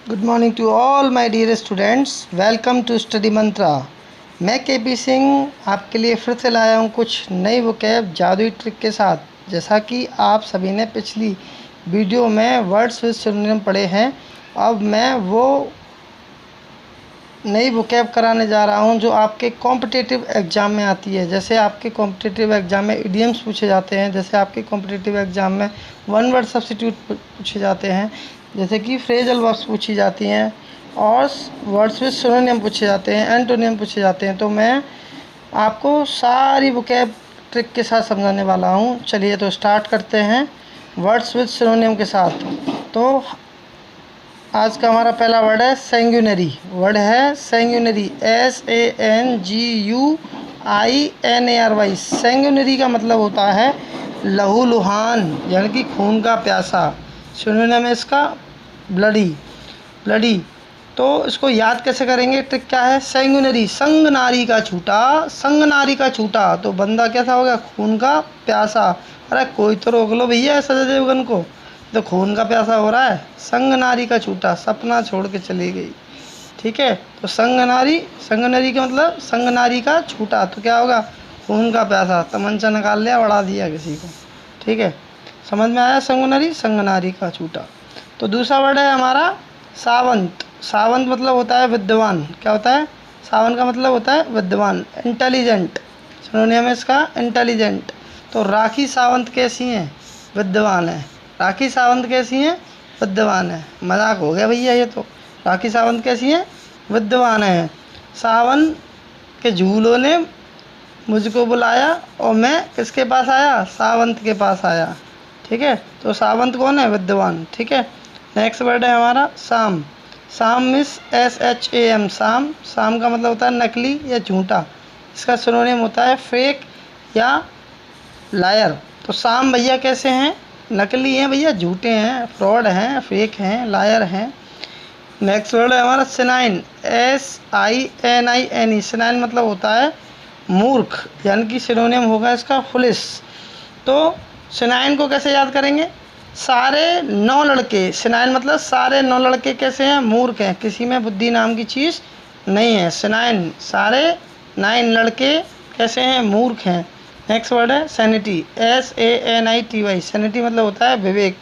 Good morning to all my dear students. Welcome to study Mantra. मैं KP Singh आपके लिए फिर से लाया हूँ कुछ नई वोकैब जादुई ट्रिक के साथ। जैसा कि आप सभी ने पिछली वीडियो में वर्ड्स विद सिनोनिम पढ़े हैं, अब मैं वो नई वोकैब कराने जा रहा हूँ जो आपके कॉम्पिटिटिव एग्ज़ाम में आती है। जैसे आपके कॉम्पिटिटिव एग्ज़ाम में इडियम्स पूछे जाते हैं, जैसे आपके कॉम्पिटिटिव एग्ज़ाम में वन वर्ड सब्स्टिट्यूट पूछे जाते हैं, जैसे कि फ्रेजल वर्ब्स पूछी जाती हैं और वर्ड्स विद सिनोनिम पूछे जाते हैं, एंटोनिम पूछे जाते हैं। तो मैं आपको सारी वोकैब ट्रिक के साथ समझाने वाला हूँ। चलिए तो स्टार्ट करते हैं वर्ड्स विद सिनोनिम के साथ। तो आज का हमारा पहला वर्ड है सैंग्यूनरी। वर्ड है सैंग्यूनरी, SANGUINARY। सैंग्यूनरी का मतलब होता है लहूलुहान, यानी कि खून का प्यासा। सिनोनिम है इसका ब्लडी। ब्लडी तो इसको याद कैसे करेंगे? ट्रिक क्या है? सैंग्यूनरी, संग नारी का छूटा, संग नारी का छूटा तो बंदा कैसा हो गया? खून का प्यासा। अरे कोई तो रोक लो भैया सजय देवगन को, तो खून का प्यासा हो रहा है। संग नारी का छूटा, सपना छोड़ के चली गई। ठीक है, तो संग नारी, संग नारी का मतलब संग नारी का छूटा, तो क्या होगा? खून का प्यासा। तमंचा निकाल लिया, बढ़ा दिया किसी को। ठीक है, समझ में आया? संग नारी का छूटा। तो दूसरा वर्ड है हमारा सावंत। सावंत मतलब होता है विद्वान। क्या होता है? सावंत का मतलब होता है विद्वान, इंटेलिजेंट। सिनोनिम है इसका इंटेलिजेंट। तो राखी सावंत कैसी हैं? विद्वान है। राखी सावंत कैसी हैं? विद्वान है। मजाक हो गया भैया ये तो। राखी सावंत कैसी हैं? विद्वान है। सावन के झूलों ने मुझको बुलाया और मैं किसके पास आया? सावंत के पास आया। ठीक है, तो सावंत कौन है? विद्वान। ठीक है, नेक्स्ट वर्ड है हमारा शाम। शाम मिस SHAM, शाम। शाम का मतलब होता है नकली या झूठा। इसका सिनोनिम होता है फेक या लायर। तो शाम भैया कैसे हैं? नकली हैं भैया, झूठे हैं, फ्रॉड हैं, फेक हैं, लायर हैं। नेक्स्ट वर्ड है हमारा सिनाइन, SININE। सिनाइन मतलब होता है मूर्ख, यानी कि सिनोनिम होगा इसका फुलिश। तो सिनाइन को कैसे याद करेंगे? सारे 9 लड़के, सिनाइन मतलब सारे 9 लड़के कैसे हैं? मूर्ख हैं, किसी में बुद्धि नाम की चीज़ नहीं है। सिनाइन, सारे 9 लड़के कैसे हैं? मूर्ख हैं। नेक्स्ट वर्ड है सैनिटी, SANITY। सैनिटी मतलब होता है विवेक,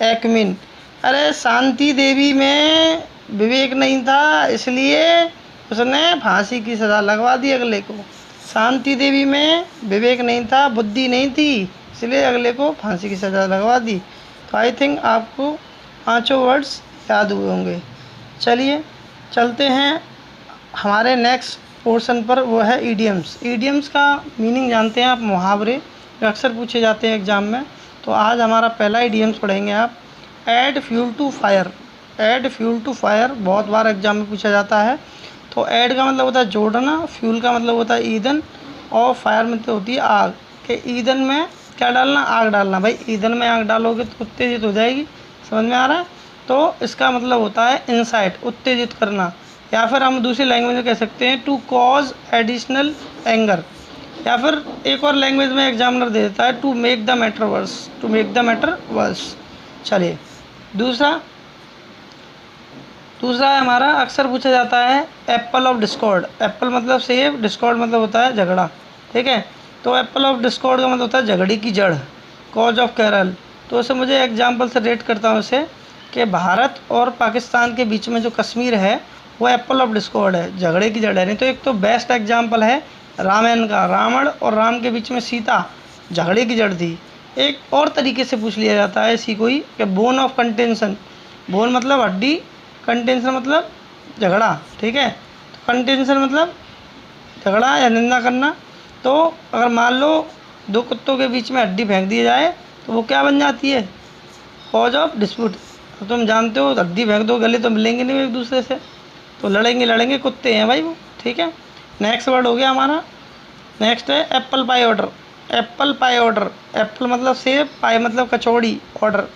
एक्मिन। अरे शांति देवी में विवेक नहीं था, इसलिए उसने फांसी की सज़ा लगवा दी अगले को। शांति देवी में विवेक नहीं था, बुद्धि नहीं थी, इसलिए अगले को फांसी की सज़ा लगवा दी। तो आई थिंक आपको पांचों वर्ड्स याद हुए होंगे। चलिए चलते हैं हमारे नेक्स्ट पोर्शन पर, वो है ईडियम्स। ईडियम्स का मीनिंग जानते हैं आप? मुहावरे जो अक्सर पूछे जाते हैं एग्ज़ाम में। तो आज हमारा पहला ईडियम्स पढ़ेंगे आप, add fuel to fire. Add fuel to fire बहुत बार एग्जाम में पूछा जाता है। तो ऐड का मतलब होता है जोड़ना, फ्यूल का मतलब होता है ईंधन, और फायर मतलब होती है आग। कि ईंधन में क्या डालना? आग डालना। भाई ईंधन में आग डालोगे तो उत्तेजित हो जाएगी, समझ में आ रहा है? तो इसका मतलब होता है इंसाइट, उत्तेजित करना। या फिर हम दूसरी लैंग्वेज में कह सकते हैं टू कॉज एडिशनल एंगर। या फिर एक और लैंग्वेज में एग्जामिनर दे देता है to make the matter worse, to make the matter worse. चलिए दूसरा है हमारा, अक्सर पूछा जाता है एप्पल ऑफ डिस्कॉर्ड। एप्पल मतलब सेब, डिस्कॉर्ड मतलब होता है झगड़ा। ठीक है, तो एप्पल ऑफ डिस्कॉर्ड का मतलब होता है झगड़े की जड़, कॉज ऑफ कैरल। तो उसे मुझे एग्जाम्पल से रेट करता हूँ इसे, कि भारत और पाकिस्तान के बीच में जो कश्मीर है वो एप्पल ऑफ डिस्कॉर्ड है, झगड़े की जड़ है। नहीं तो एक तो बेस्ट एग्जाम्पल है रामायण का, रावण और राम के बीच में सीता झगड़े की जड़ थी। एक और तरीके से पूछ लिया जाता है इसी को ही, कि बोन ऑफ कंटेंशन। बोन मतलब हड्डी, कंटेंशन मतलब झगड़ा। ठीक है, तो कंटेंशन मतलब झगड़ा या निंदा करना। तो अगर मान लो दो कुत्तों के बीच में हड्डी फेंक दी जाए तो वो क्या बन जाती है? Cause of dispute. तो तुम जानते हो हड्डी फेंक दो, गले तो मिलेंगे नहीं एक दूसरे से, तो लड़ेंगे, कुत्ते हैं भाई वो। ठीक है, नेक्स्ट वर्ड हो गया हमारा, नेक्स्ट है Apple pie order. Apple pie order, Apple मतलब सेब, पाई मतलब कचौड़ी, ऑर्डर,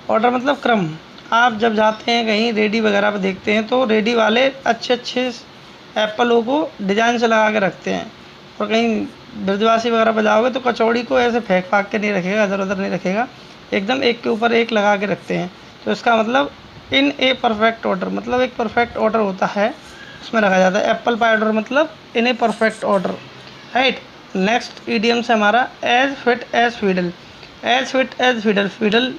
ऑर्डर मतलब क्रम। आप जब जाते हैं कहीं रेडी वगैरह पे देखते हैं तो रेडी वाले अच्छे अच्छे एप्पलों को डिज़ाइन से लगा के रखते हैं। और कहीं ब्रजवासी वगैरह पर जाओगे तो कचौड़ी को ऐसे फेंक के नहीं रखेगा, इधर उधर नहीं रखेगा, एकदम एक के ऊपर एक लगा के रखते हैं। तो इसका मतलब इन ए परफेक्ट ऑर्डर, मतलब एक परफेक्ट ऑर्डर होता है उसमें रखा जाता है। एप्पल पाई ऑर्डर मतलब in a perfect order, right. Next idiom से हमारा as fit as fiddle. As fit as fiddle, fiddle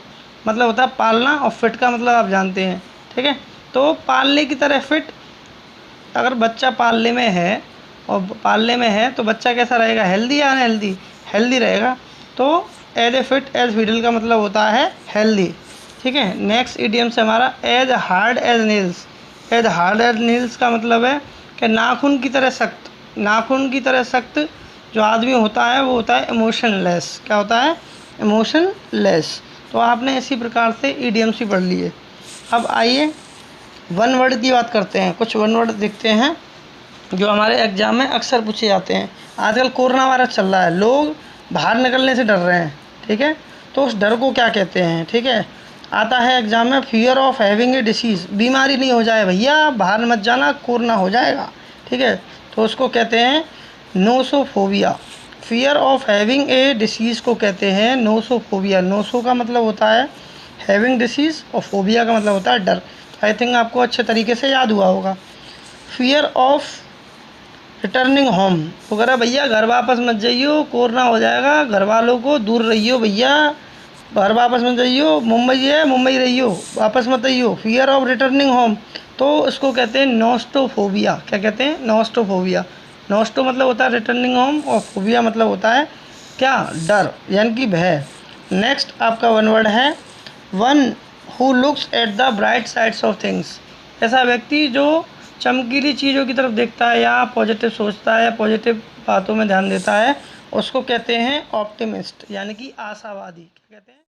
मतलब होता है पालना और फिट का मतलब आप जानते हैं, ठीक है। तो पालने की तरह फिट, अगर बच्चा पालने में है और पालने में है तो बच्चा कैसा रहेगा, हेल्दी या अनहेल्दी, हेल्दी रहेगा। तो एज ए फिट एज फीडल का मतलब होता है हेल्दी, ठीक है। नेक्स्ट ईडियम से हमारा as hard as nails. As hard as nails का मतलब है कि नाखून की तरह सख्त, नाखून की तरह सख्त जो आदमी होता है वो होता है इमोशनलेस। क्या होता है, इमोशनलेस। तो आपने इसी प्रकार से ईडियम्स ही पढ़ लिए। अब आइए वन वर्ड की बात करते हैं। कुछ वन वर्ड देखते हैं जो हमारे एग्जाम में अक्सर पूछे जाते हैं। आजकल कोरोना वायरस चल रहा है, लोग बाहर निकलने से डर रहे हैं, ठीक है। तो उस डर को क्या कहते हैं, ठीक है। आता है एग्जाम में fear of having a disease, बीमारी नहीं हो जाए भैया, बाहर मत जाना, कोरोना हो जाएगा, ठीक है। तो उसको कहते हैं nosophobia. Fear of having a disease को कहते हैं नोसोफोबिया। नोसो का मतलब होता है हैविंग डिसीज़ और फोबिया का मतलब होता है डर। आई थिंक आपको अच्छे तरीके से याद हुआ होगा। फियर ऑफ रिटर्निंग होम, तो कह रहा भैया घर वापस मत जाइयो, कोरोना हो जाएगा, घर वालों को दूर रहियो भैया, घर वापस मत जाइयो, मुंबई है मुंबई रहियो, वापस मत आइयो। फियर ऑफ रिटर्निंग होम, तो इसको कहते हैं नोस्टोफोबिया। क्या कहते हैं, नोस्टोफोबिया। नोस्टो मतलब होता है रिटर्निंग होम और फोबिया मतलब होता है क्या, डर यानी कि भय। नेक्स्ट आपका वन वर्ड है one who looks at the bright sides of things. ऐसा व्यक्ति जो चमकीली चीज़ों की तरफ देखता है या पॉजिटिव सोचता है या पॉजिटिव बातों में ध्यान देता है, उसको कहते हैं ऑप्टिमिस्ट यानी कि आशावादी। क्या कहते हैं।